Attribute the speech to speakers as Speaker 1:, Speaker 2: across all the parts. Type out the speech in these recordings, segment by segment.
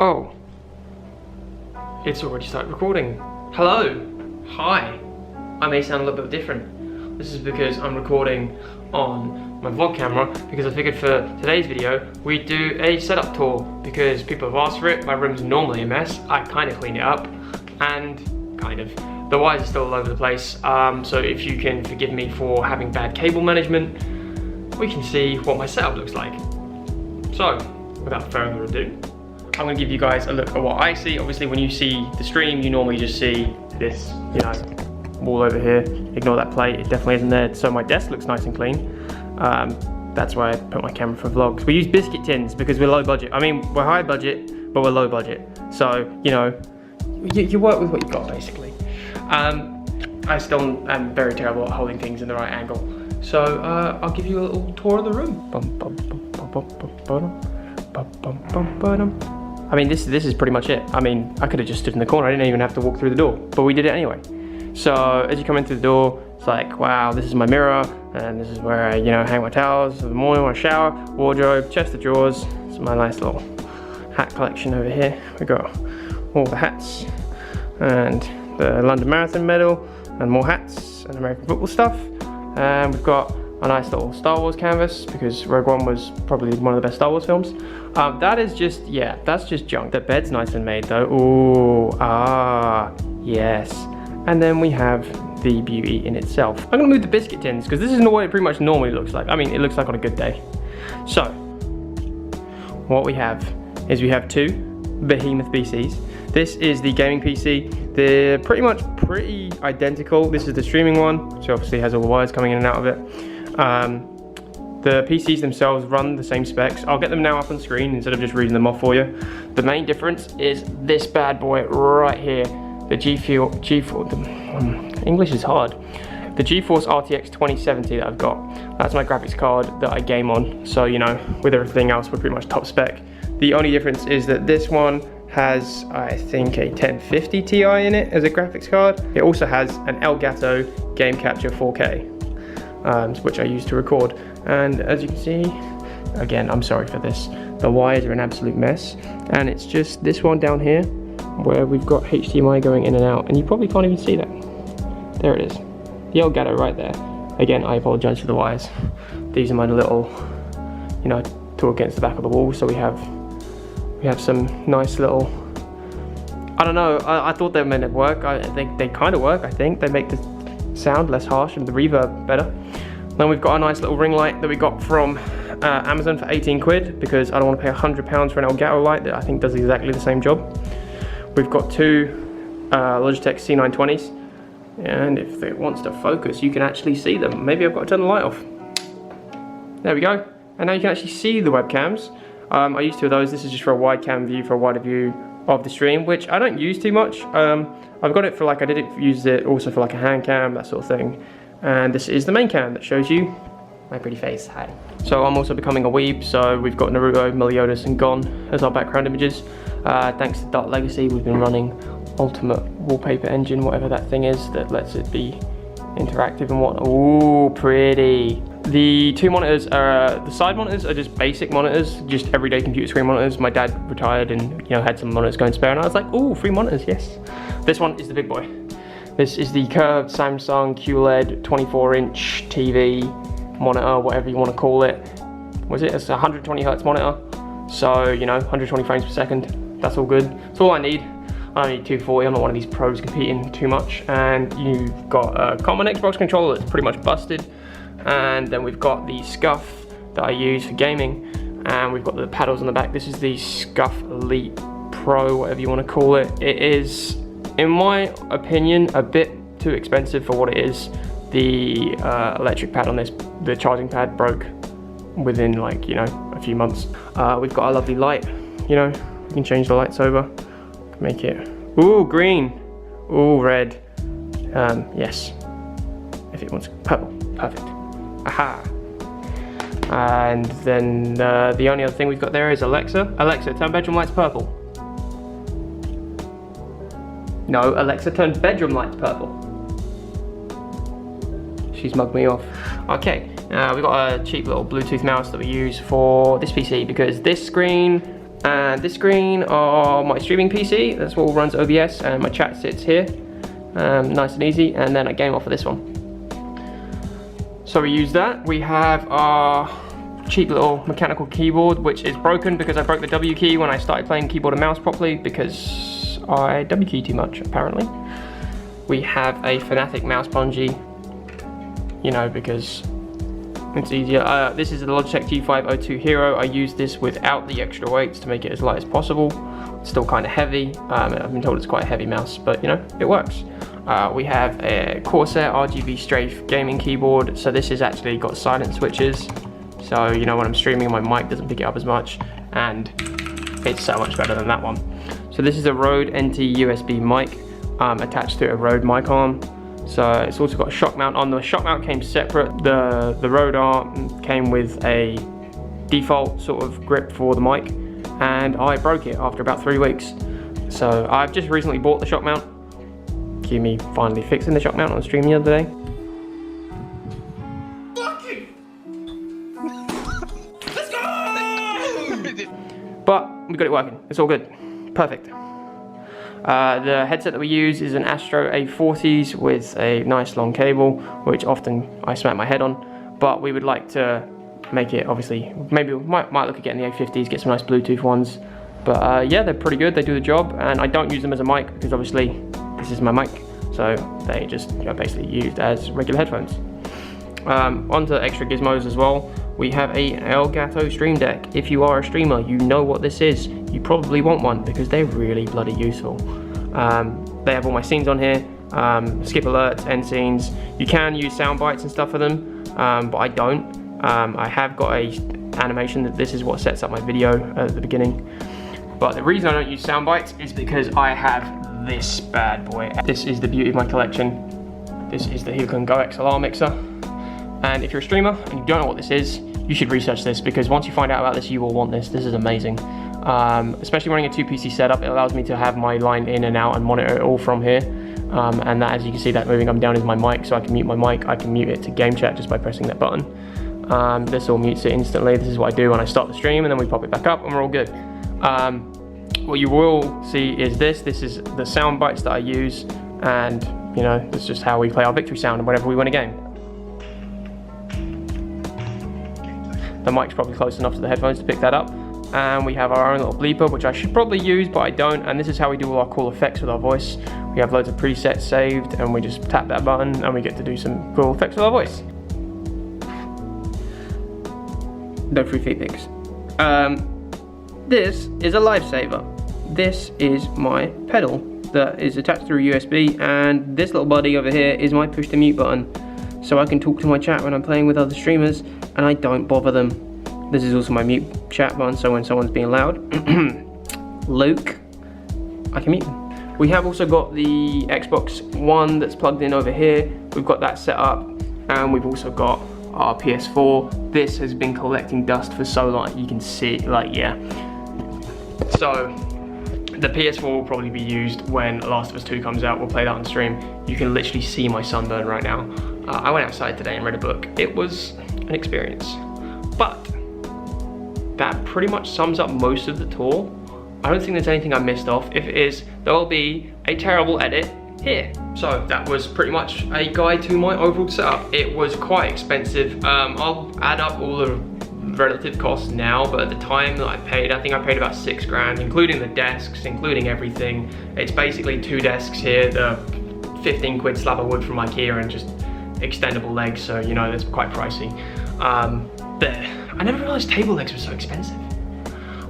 Speaker 1: Oh, it's already started recording. Hello, hi. I may sound a little bit different. This is because I'm recording on my vlog camera because I figured for today's video we'd do a setup tour because people have asked for it. My room's normally a mess. I kind of cleaned it up and the wires are still all over the place. So if you can forgive me for having bad cable management, we can see what my setup looks like. So without further ado, I'm gonna give you guys a look at what I see. Obviously when you see the stream, you normally just see this, you know, wall over here. Ignore that plate, it definitely isn't there. So my desk looks nice and clean. That's why I put my camera for vlogs. We use biscuit tins because we're low budget. I mean, we're high budget, but we're low budget. So, you know, you work with what you got basically. I still am very terrible at holding things in the right angle. So I'll give you a little tour of the room. I mean, this is pretty much it. I mean, I could have just stood in the corner. I didn't even have to walk through the door, but we did it anyway. So as you come in through the door, it's like, wow, this is my mirror, and this is where I, you know, hang my towels in the morning when I shower, wardrobe, chest of drawers. It's my nice little hat collection over here. We got all the hats and the London Marathon medal and more hats and American football stuff. And we've got a nice little Star Wars canvas because Rogue One was probably one of the best Star Wars films. That is just, yeah, that's just junk. The bed's nice and made though. Ooh, yes. And then we have the beauty in itself. I'm gonna move the biscuit tins because this isn't what it pretty much normally looks like. I mean, it looks like on a good day. So, what we have is we have two behemoth PCs. This is the gaming PC. They're pretty identical. This is the streaming one, which obviously has all the wires coming in and out of it. The PCs themselves run the same specs. I'll get them now up on screen instead of just reading them off for you. The main difference is this bad boy right here. The English is hard. The GeForce RTX 2070 that I've got. That's my graphics card that I game on. So, you know, with everything else, we're pretty much top spec. The only difference is that this one has, I think, a 1050 Ti in it as a graphics card. It also has an Elgato Game Capture 4K, which I use to record. And as you can see, again, I'm sorry for this. The wires are an absolute mess. And it's just this one down here where we've got HDMI going in and out. And you probably can't even see that. There it is. The Elgato right there. Again, I apologize for the wires. These are my little, you know, tool against the back of the wall. So we have some nice little, I don't know, I thought they were meant to work. They kind of work, I think. They make the sound less harsh and the reverb better. Then we've got a nice little ring light that we got from Amazon for 18 quid because I don't want to pay £100 for an Elgato light that I think does exactly the same job. We've got two Logitech C920s, and if it wants to focus, you can actually see them. Maybe I've got to turn the light off. There we go. And now you can actually see the webcams. I use two of those. This is just for a wide cam view, for a wider view of the stream, which I don't use too much. I've got it for like, I did use it also for like a hand cam, that sort of thing. And this is the main cam that shows you my pretty face. Hi. So I'm also becoming a weeb, so we've got Naruto, Meliodas, and Gon as our background images. Thanks to Dark Legacy, we've been running Ultimate Wallpaper Engine, whatever that thing is that lets it be interactive and whatnot. Ooh, pretty. The two monitors are, the side monitors are just basic monitors, just everyday computer screen monitors. My dad retired and, you know, had some monitors going spare, and I was like, ooh, 3 monitors, yes. This one is the big boy. This is the curved Samsung QLED 24-inch TV monitor, whatever you want to call it. Was it? It's a 120 Hz monitor. So, you know, 120 frames per second. That's all good. That's all I need. I don't need 240. I'm not one of these pros competing too much. And you've got a common Xbox controller that's pretty much busted. And then we've got the Scuff that I use for gaming. And we've got the paddles on the back. This is the Scuff Elite Pro, whatever you want to call it. It is, in my opinion, a bit too expensive for what it is. The electric pad on this, the charging pad, broke within, like, you know, a few months. We've got a lovely light, you know, we can change the lights over, make it, ooh, green, ooh, red, yes, if it wants purple, perfect, aha. And then the only other thing we've got there is Alexa. Alexa, turn bedroom lights purple. No, Alexa, turn bedroom lights purple. She's mugged me off. Okay, we've got a cheap little Bluetooth mouse that we use for this PC because this screen And this screen are my streaming PC. That's what runs OBS, and my chat sits here, nice and easy. And then I game off of this one. So we use that. We have our cheap little mechanical keyboard, which is broken because I broke the W key when I started playing keyboard and mouse properly because I W key too much, apparently. We have a Fnatic mouse bungee, you know, because it's easier. This is the Logitech G502 Hero. I use this without the extra weights to make it as light as possible. It's still kind of heavy. I've been told it's quite a heavy mouse, but you know, it works. We have a Corsair RGB Strafe gaming keyboard. So this has actually got silent switches. So, you know, when I'm streaming, my mic doesn't pick it up as much, and it's so much better than that one. So this is a Rode NT USB mic attached to a Rode mic arm. So it's also got a shock mount on. The shock mount came separate. The Rode arm came with a default sort of grip for the mic, and I broke it after about 3 weeks. So I've just recently bought the shock mount. Cue me finally fixing the shock mount on stream the other day. But we got it working, it's all good, perfect. The headset that we use is an Astro A40s with a nice long cable, which often I smack my head on, but we would like to make it, obviously, maybe we might look at getting the A50s, get some nice Bluetooth ones. But yeah, they're pretty good, they do the job, and I don't use them as a mic because obviously this is my mic, so they just are basically used as regular headphones. Onto extra gizmos as well. We have a Elgato Stream Deck. If you are a streamer, you know what this is. You probably want one because they're really bloody useful. They have all my scenes on here, skip alerts, end scenes. You can use sound bites and stuff for them, but I don't. I have got a animation that this is what sets up my video at the beginning. But the reason I don't use sound bites is because I have this bad boy. This is the beauty of my collection. This is the Helicon Go XLR mixer. And if you're a streamer and you don't know what this is, you should research this, because once you find out about this, you will want this. This is amazing. Especially running a 2 PC setup, it allows me to have my line in and out and monitor it all from here. And that, as you can see, that moving up and down is my mic, so I can mute my mic. I can mute it to game chat just by pressing that button. This all mutes it instantly. This is what I do when I start the stream, and then we pop it back up and we're all good. What you will see is this. This is the sound bites that I use, and you know, that's just how we play our victory sound whenever we win a game. The mic's probably close enough to the headphones to pick that up. And we have our own little bleeper, which I should probably use, but I don't. And this is how we do all our cool effects with our voice. We have loads of presets saved, and we just tap that button and we get to do some cool effects with our voice. No free feed pics. This is a lifesaver. This is my pedal that is attached through USB, and this little buddy over here is my push to mute button. So I can talk to my chat when I'm playing with other streamers, and I don't bother them. This is also my mute chat button, so when someone's being loud, Luke, I can mute them. We have also got the Xbox One that's plugged in over here. We've got that set up, and we've also got our PS4. This has been collecting dust for so long, you can see, like, yeah. So, the PS4 will probably be used when Last of Us 2 comes out. We'll play that on stream. You can literally see my sunburn right now. I went outside today and read a book. It was an experience. But that pretty much sums up most of the tour. I don't think there's anything I missed off. If it is, there will be a terrible edit here. So that was pretty much a guide to my overall setup. It was quite expensive. I'll add up all the relative costs now, but at the time that I paid, I think I paid about 6 grand, including the desks, including everything. It's basically 2 desks here, the 15 quid slab of wood from IKEA, and just extendable legs, so you know, that's quite pricey. I never realized table legs were so expensive.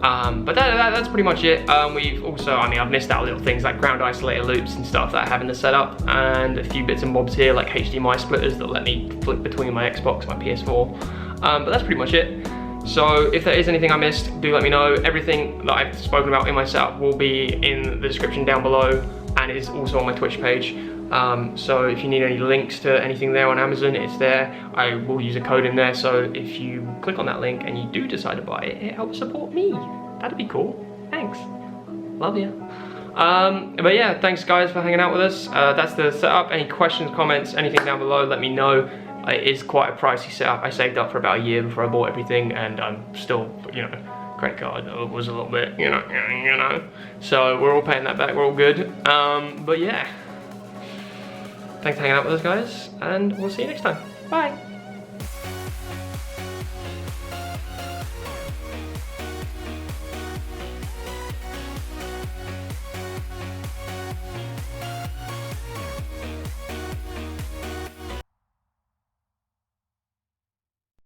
Speaker 1: But that's pretty much it. We've also, I mean, I've missed out little things like ground isolator loops and stuff that I have in the setup, and a few bits and bobs here like HDMI splitters that let me flip between my Xbox, my PS4. But that's pretty much it. So if there is anything I missed, do let me know. Everything that I've spoken about in my setup will be in the description down below, and is also on my Twitch page. So if you need any links to anything there on Amazon, it's there. I will use a code in there, so if you click on that link and you do decide to buy it, it helps support me. That'd be cool. Thanks. Love ya. But yeah, thanks guys for hanging out with us. That's the setup. Any questions, comments, anything down below, let me know. It is quite a pricey setup. I saved up for about a year before I bought everything, and I'm still, you know, credit card was a little bit, you know. So we're all paying that back, we're all good. But yeah, thanks for hanging out with us, guys, and we'll see you next time. Bye.